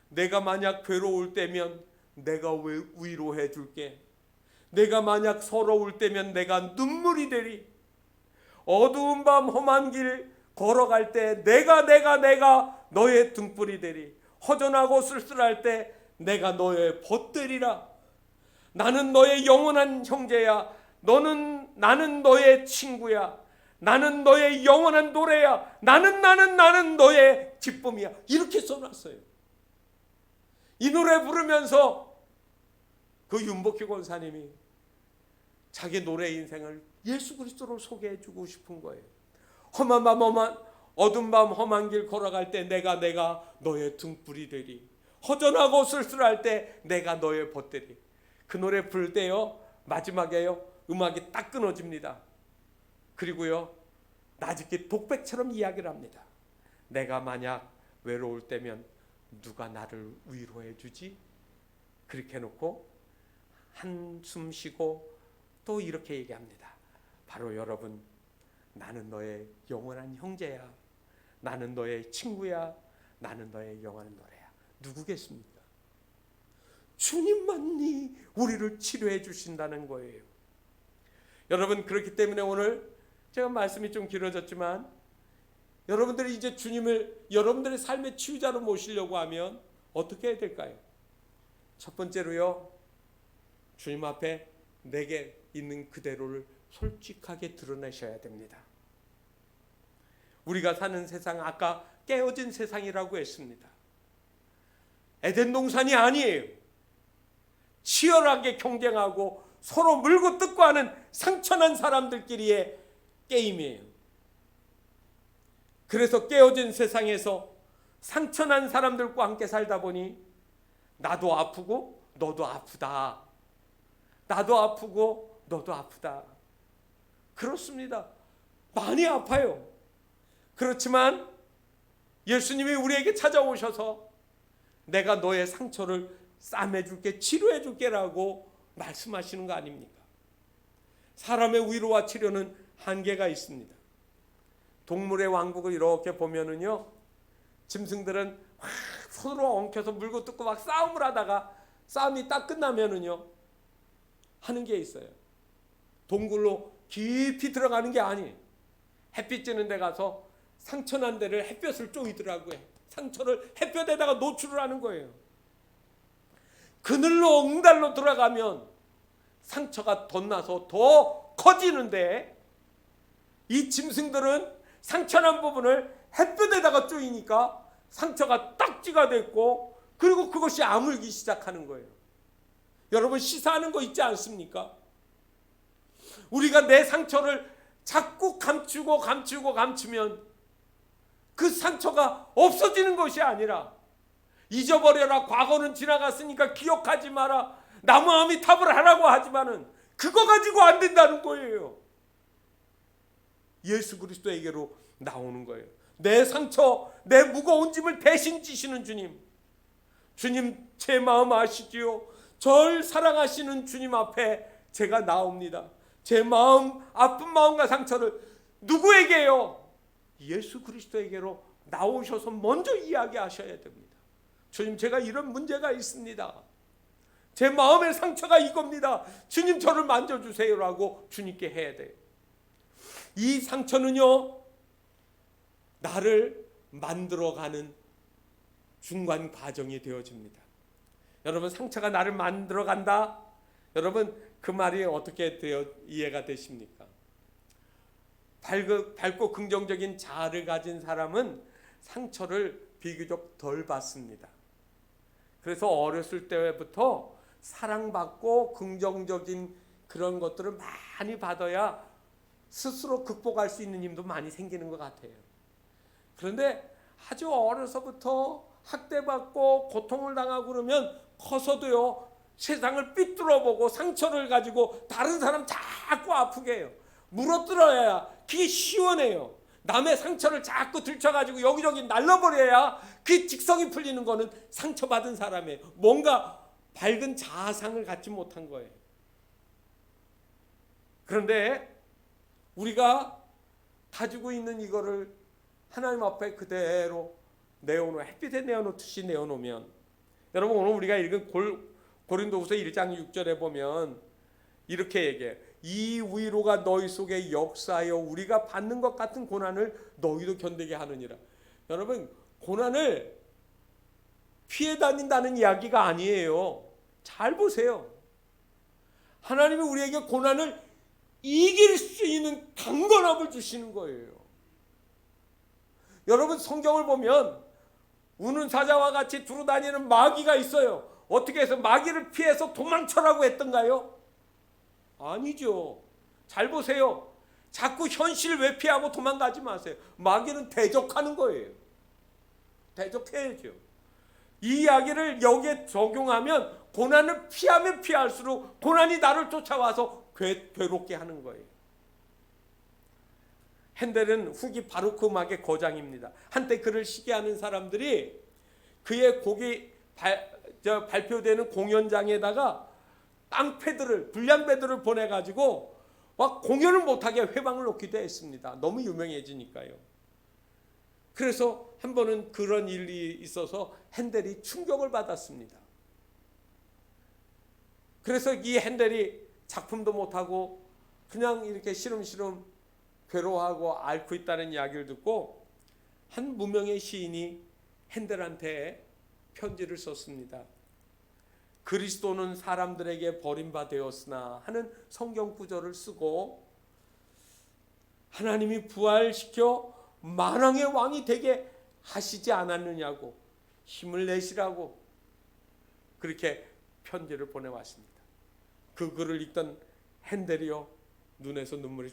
내가 만약 괴로울 때면 내가 위로해 줄게. 내가 만약 서러울 때면 내가 눈물이 되리. 어두운 밤 험한 길 걸어갈 때 내가 너의 등불이 되리. 허전하고 쓸쓸할 때 내가 너의 벗되리라. 나는 너의 영원한 형제야. 나는 너의 친구야. 나는 너의 영원한 노래야. 나는 너의 기쁨이야. 이렇게 써놨어요. 이 노래 부르면서 그 윤복희 권사님이 자기 노래 인생을 예수 그리스도로 소개해주고 싶은 거예요. 어두운 밤 험한 길 걸어갈 때 내가 너의 등불이 되리. 허전하고 쓸쓸할 때 내가 너의 벗되리. 그 노래 부를 때요, 마지막에요, 음악이 딱 끊어집니다. 그리고요, 나직히 독백처럼 이야기를 합니다. 내가 만약 외로울 때면 누가 나를 위로해 주지? 그렇게 해놓고 한숨 쉬고 또 이렇게 얘기합니다. 바로 여러분, 나는 너의 영원한 형제야. 나는 너의 친구야. 나는 너의 영원한 노래야. 누구겠습니까? 주님만이 우리를 치료해 주신다는 거예요. 여러분, 그렇기 때문에 오늘 제가 말씀이 좀 길어졌지만 여러분들이 이제 주님을 여러분들의 삶의 치유자로 모시려고 하면 어떻게 해야 될까요? 첫 번째로요, 주님 앞에 내게 있는 그대로를 솔직하게 드러내셔야 됩니다. 우리가 사는 세상, 아까 깨어진 세상이라고 했습니다. 에덴 동산이 아니에요. 치열하게 경쟁하고 서로 물고 뜯고 하는 상처난 사람들끼리의 게임이에요. 그래서 깨어진 세상에서 상처난 사람들과 함께 살다 보니 나도 아프고 너도 아프다. 나도 아프고 너도 아프다. 그렇습니다. 많이 아파요. 그렇지만 예수님이 우리에게 찾아오셔서 내가 너의 상처를 싸매줄게, 치료해줄게 라고 말씀하시는 거 아닙니까? 사람의 위로와 치료는 한계가 있습니다. 동물의 왕국을 이렇게 보면은요, 짐승들은 막 손으로 엉켜서 물고 뜯고 막 싸움을 하다가 싸움이 딱 끝나면은요, 하는 게 있어요. 동굴로 깊이 들어가는 게 아니에요. 햇빛 찌는 데 가서 상처난 데를 햇볕을 쪼이더라고요. 상처를 햇볕에다가 노출을 하는 거예요. 그늘로 옹달로 들어가면 상처가 덧나서 더 커지는데, 이 짐승들은 상처난 부분을 햇볕에다가 쪼이니까 상처가 딱지가 됐고, 그리고 그것이 아물기 시작하는 거예요. 여러분, 시사하는 거 있지 않습니까? 우리가 내 상처를 자꾸 감추면 그 상처가 없어지는 것이 아니라, 잊어버려라, 과거는 지나갔으니까 기억하지 마라, 나무아미탑을 하라고 하지만은 그거 가지고 안 된다는 거예요. 예수 그리스도에게로 나오는 거예요. 내 상처, 내 무거운 짐을 대신 지시는 주님, 주님 제 마음 아시지요? 절 사랑하시는 주님 앞에 제가 나옵니다. 제 마음, 아픈 마음과 상처를 누구에게요? 예수 그리스도에게로 나오셔서 먼저 이야기하셔야 됩니다. 주님, 제가 이런 문제가 있습니다. 제 마음의 상처가 이겁니다. 주님, 저를 만져주세요라고 주님께 해야 돼요. 이 상처는요, 나를 만들어가는 중간 과정이 되어집니다. 여러분, 상처가 나를 만들어간다? 여러분, 그 말이 어떻게 이해가 되십니까? 밝고 긍정적인 자아를 가진 사람은 상처를 비교적 덜 받습니다. 그래서 어렸을 때부터 사랑받고 긍정적인 그런 것들을 많이 받아야 스스로 극복할 수 있는 힘도 많이 생기는 것 같아요. 그런데 아주 어려서부터 학대받고 고통을 당하고 그러면 커서도요, 세상을 삐뚤어보고 상처를 가지고 다른 사람 자꾸 아프게 해요. 물어뜯어야 그게 시원해요. 남의 상처를 자꾸 들쳐가지고 여기저기 날려버려야 그 직성이 풀리는 거는 상처받은 사람이에요. 뭔가 밝은 자아상을 갖지 못한 거예요. 그런데 우리가 가지고 있는 이거를 하나님 앞에 그대로 햇빛에 내어놓듯이 내어놓으면, 여러분, 오늘 우리가 읽은 고린도후서 1장 6절에 보면 이렇게 얘기해요. 이 위로가 너희 속에 역사하여 우리가 받는 것 같은 고난을 너희도 견디게 하느니라. 여러분, 고난을 피해 다닌다는 이야기가 아니에요. 잘 보세요. 하나님이 우리에게 고난을 이길 수 있는 강건함을 주시는 거예요. 여러분, 성경을 보면 우는 사자와 같이 두루 다니는 마귀가 있어요. 어떻게 해서 마귀를 피해서 도망쳐라고 했던가요? 아니죠. 잘 보세요. 자꾸 현실을 외피하고 도망가지 마세요. 마귀는 대적하는 거예요. 대적해야죠. 이 이야기를 여기에 적용하면 고난을 피하면 피할수록 고난이 나를 쫓아와서 괴롭게 하는 거예요. 핸델은 후기 바로크 음악의 거장입니다. 한때 그를 시기하는 사람들이 그의 곡이 발표되는 공연장에다가 깡패들을, 불량배들을 보내가지고 막 공연을 못하게 회방을 놓기도 했습니다. 너무 유명해지니까요. 그래서 한 번은 그런 일이 있어서 핸델이 충격을 받았습니다. 그래서 이 핸델이 작품도 못하고 그냥 이렇게 시름시름 괴로워하고 앓고 있다는 이야기를 듣고 한 무명의 시인이 핸델한테 편지를 썼습니다. 그리스도는 사람들에게 버림받았으나 하는 성경 구절을 쓰고 하나님이 부활시켜 만왕의 왕이 되게 하시지 않았느냐고 힘을 내시라고 그렇게 편지를 보내왔습니다. 그 글을 읽던 핸델이요 눈에서 눈물이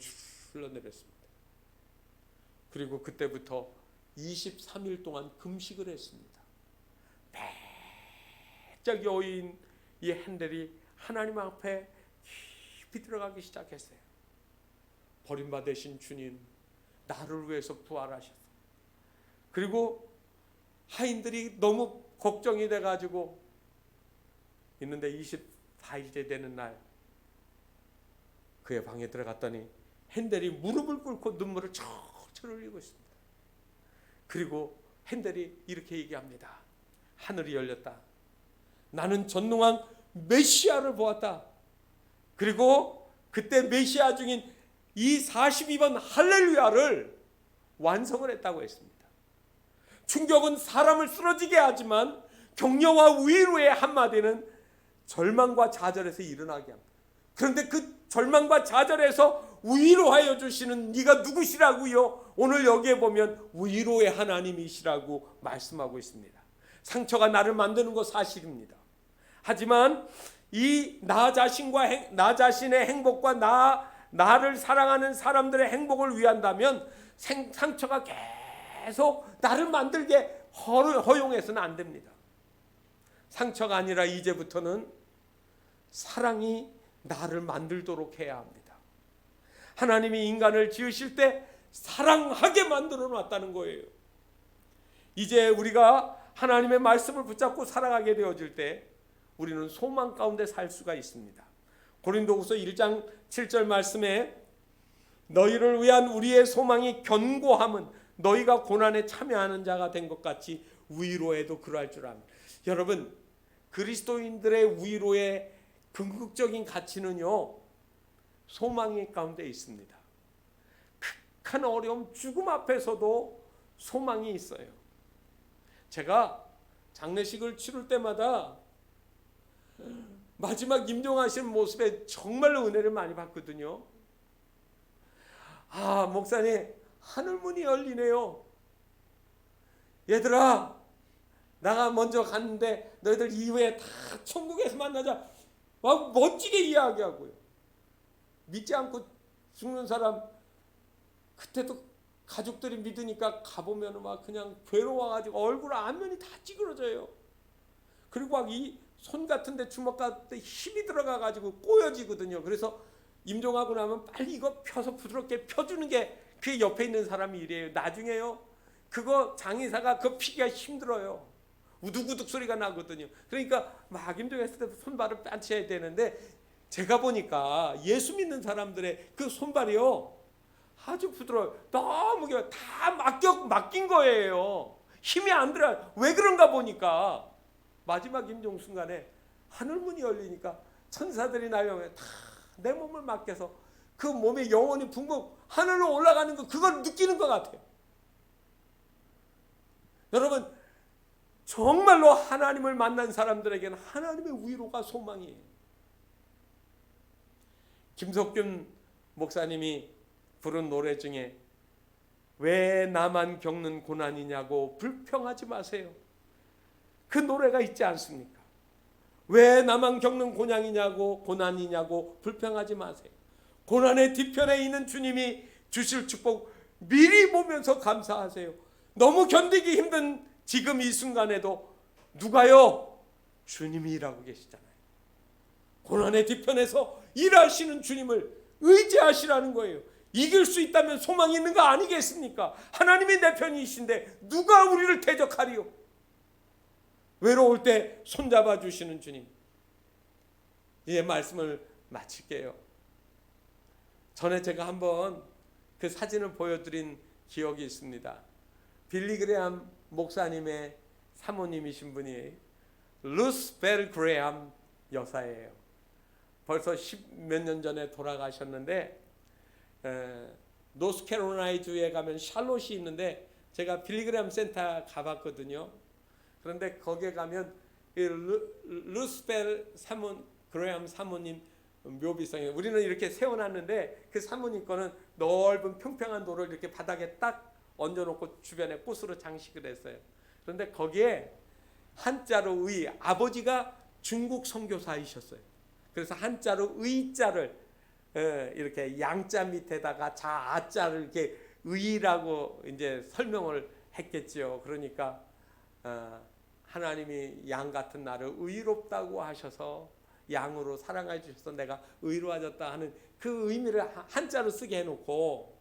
흘러내렸습니다. 그리고 그때부터 23일 동안 금식을 했습니다. 배짝 여인 이 핸델이 하나님 앞에 깊이 들어가기 시작했어요. 버림받으신 주님, 나를 위해서 부활하셨어. 그리고 하인들이 너무 걱정이 돼가지고 있는데 24일째 되는 날 그의 방에 들어갔더니 핸델이 무릎을 꿇고 눈물을 철철 흘리고 있습니다. 그리고 핸델이 이렇게 얘기합니다. 하늘이 열렸다. 나는 전능한 메시아를 보았다. 그리고 그때 메시아 중인 이 42번 할렐루야를 완성을 했다고 했습니다. 충격은 사람을 쓰러지게 하지만 격려와 위로의 한마디는 절망과 좌절에서 일어나게 합니다. 그런데 그 절망과 좌절에서 위로하여 주시는 네가 누구시라고요? 오늘 여기에 보면 위로의 하나님이시라고 말씀하고 있습니다. 상처가 나를 만드는 거 사실입니다. 하지만 이 나 자신의 행복과 나를 사랑하는 사람들의 행복을 위한다면 상처가 계속 나를 만들게 허용해서는 안 됩니다. 상처가 아니라 이제부터는 사랑이 나를 만들도록 해야 합니다. 하나님이 인간을 지으실 때 사랑하게 만들어 놨다는 거예요. 이제 우리가 하나님의 말씀을 붙잡고 살아가게 되어질 때 우리는 소망 가운데 살 수가 있습니다. 고린도후서 1장 7절 말씀에 너희를 위한 우리의 소망이 견고함은 너희가 고난에 참여하는 자가 된 것 같이 위로에도 그러할 줄 압니다. 여러분, 그리스도인들의 위로의 궁극적인 가치는요, 소망의 가운데 있습니다. 극한 어려움, 죽음 앞에서도 소망이 있어요. 제가 장례식을 치를 때마다 마지막 임종하시는 모습에 정말로 은혜를 많이 받거든요. 아, 목사님, 하늘문이 열리네요. 얘들아, 나가 먼저 갔는데 너희들 이후에 다 천국에서 만나자. 막 멋지게 이야기하고요. 믿지 않고 죽는 사람 그때도 가족들이 믿으니까 가보면 막 그냥 괴로워가지고 얼굴 안면이 다 찌그러져요. 그리고 막 이 손 같은데 주먹 같은데 힘이 들어가가지고 꼬여지거든요. 그래서 임종하고 나면 빨리 이거 펴서 부드럽게 펴주는 게 그 옆에 있는 사람이 이래요. 나중에요, 그거 장의사가 그 피기가 힘들어요. 우둑우둑 소리가 나거든요. 그러니까 막 임종했을 때 손발을 빤쳐야 되는데 제가 보니까 예수 믿는 사람들의 그 손발이요 아주 부드러워요. 너무 다 맡긴 거예요. 힘이 안 들어요. 왜 그런가 보니까 마지막 임종 순간에 하늘문이 열리니까 천사들이 나오면 다 내 몸을 맡겨서 그 몸에 영혼이 붕붕 하늘로 올라가는 거 그걸 느끼는 것 같아요. 여러분, 정말로 하나님을 만난 사람들에게는 하나님의 위로가 소망이에요. 김석균 목사님이 부른 노래 중에 왜 나만 겪는 고난이냐고 불평하지 마세요. 그 노래가 있지 않습니까? 왜 나만 겪는 고난이냐고 불평하지 마세요. 고난의 뒤편에 있는 주님이 주실 축복 미리 보면서 감사하세요. 너무 견디기 힘든 지금 이 순간에도 누가요? 주님이 일하고 계시잖아요. 고난의 뒤편에서 일하시는 주님을 의지하시라는 거예요. 이길 수 있다면 소망이 있는 거 아니겠습니까? 하나님이 내 편이신데 누가 우리를 대적하리요? 외로울 때 손잡아 주시는 주님. 이제 말씀을 마칠게요. 전에 제가 한번 그 사진을 보여드린 기억이 있습니다. 빌리 그레함 목사님의 사모님이신 분이 루스 벨 그레함 여사예요. 벌써 10몇 년 전에 돌아가셨는데 노스캐롤라이나주에 가면 샬롯이 있는데 제가 빌리 그레함 센터 가봤거든요. 그런데 거기에 가면 루스 벨 그레함 사모님 묘비상에 우리는 이렇게 세워놨는데 그 사모님 거는 넓은 평평한 돌을 이렇게 바닥에 딱 얹어놓고 주변에 꽃으로 장식을 했어요. 그런데 거기에 한자로 의, 아버지가 중국 선교사이셨어요. 그래서 한자로 의자를 이렇게 양자 밑에다가 자아자를 이렇게 의라고 이제 설명을 했겠지요. 그러니까 하나님이 양 같은 나를 의롭다고 하셔서 양으로 사랑해 주셔서 내가 의로워졌다 하는 그 의미를 한자로 쓰게 해놓고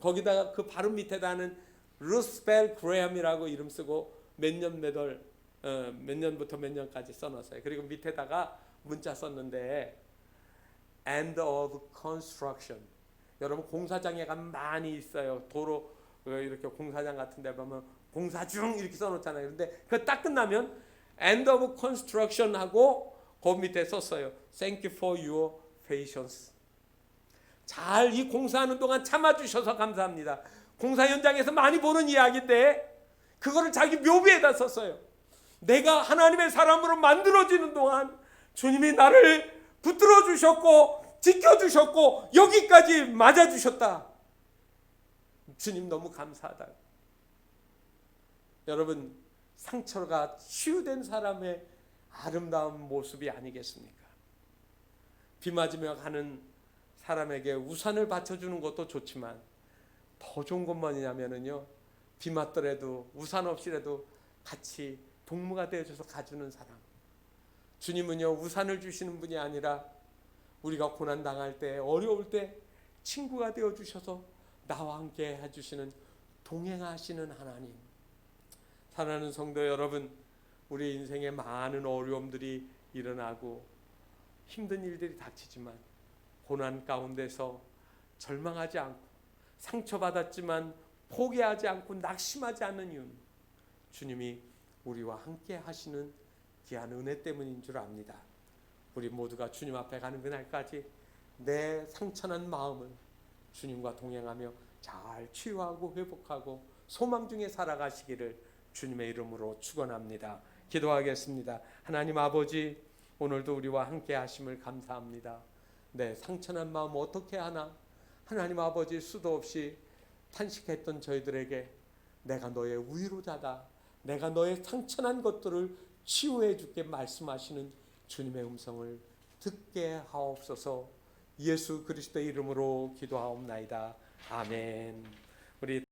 거기다가 그 바로 밑에다는 루스벨 그레함이라고 이름 쓰고 몇 년부터 몇 년까지 써놨어요. 그리고 밑에다가 문자 썼는데 End of construction. 여러분 공사장에 가면 많이 있어요. 도로 이렇게 공사장 같은 데 보면 공사 중 이렇게 써놓잖아요. 근데 그거 딱 끝나면 End of construction 하고 그 밑에 썼어요. Thank you for your patience. 잘 이 공사하는 동안 참아주셔서 감사합니다. 공사 현장에서 많이 보는 이야기인데 그거를 자기 묘비에다 썼어요. 내가 하나님의 사람으로 만들어지는 동안 주님이 나를 붙들어 주셨고 지켜주셨고 여기까지 맞아주셨다. 주님 너무 감사하다. 여러분 상처가 치유된 사람의 아름다운 모습이 아니겠습니까? 비 맞으며 가는 사람에게 우산을 받쳐주는 것도 좋지만 더 좋은 건 뭐냐면요, 비 맞더라도 우산 없이라도 같이 동무가 되어줘서 가주는 사람. 주님은요 우산을 주시는 분이 아니라 우리가 고난 당할 때 어려울 때 친구가 되어주셔서 나와 함께 해주시는 동행하시는 하나님. 사랑하는 성도 여러분, 우리 인생에 많은 어려움들이 일어나고 힘든 일들이 닥치지만 고난 가운데서 절망하지 않고 상처받았지만 포기하지 않고 낙심하지 않는 이유는 주님이 우리와 함께 하시는 귀한 은혜 때문인 줄 압니다. 우리 모두가 주님 앞에 가는 그날까지 내 상처난 마음을 주님과 동행하며 잘 치유하고 회복하고 소망 중에 살아가시기를 주님의 이름으로 축원합니다. 기도하겠습니다. 하나님 아버지, 오늘도 우리와 함께 하심을 감사합니다. 내 상처난 마음 어떻게 하나? 하나님 아버지, 수도 없이 탄식했던 저희들에게 내가 너의 위로자다, 내가 너의 상처난 것들을 치유해 줄게 말씀하시는 주님의 음성을 듣게 하옵소서. 예수 그리스도의 이름으로 기도하옵나이다. 아멘. 우리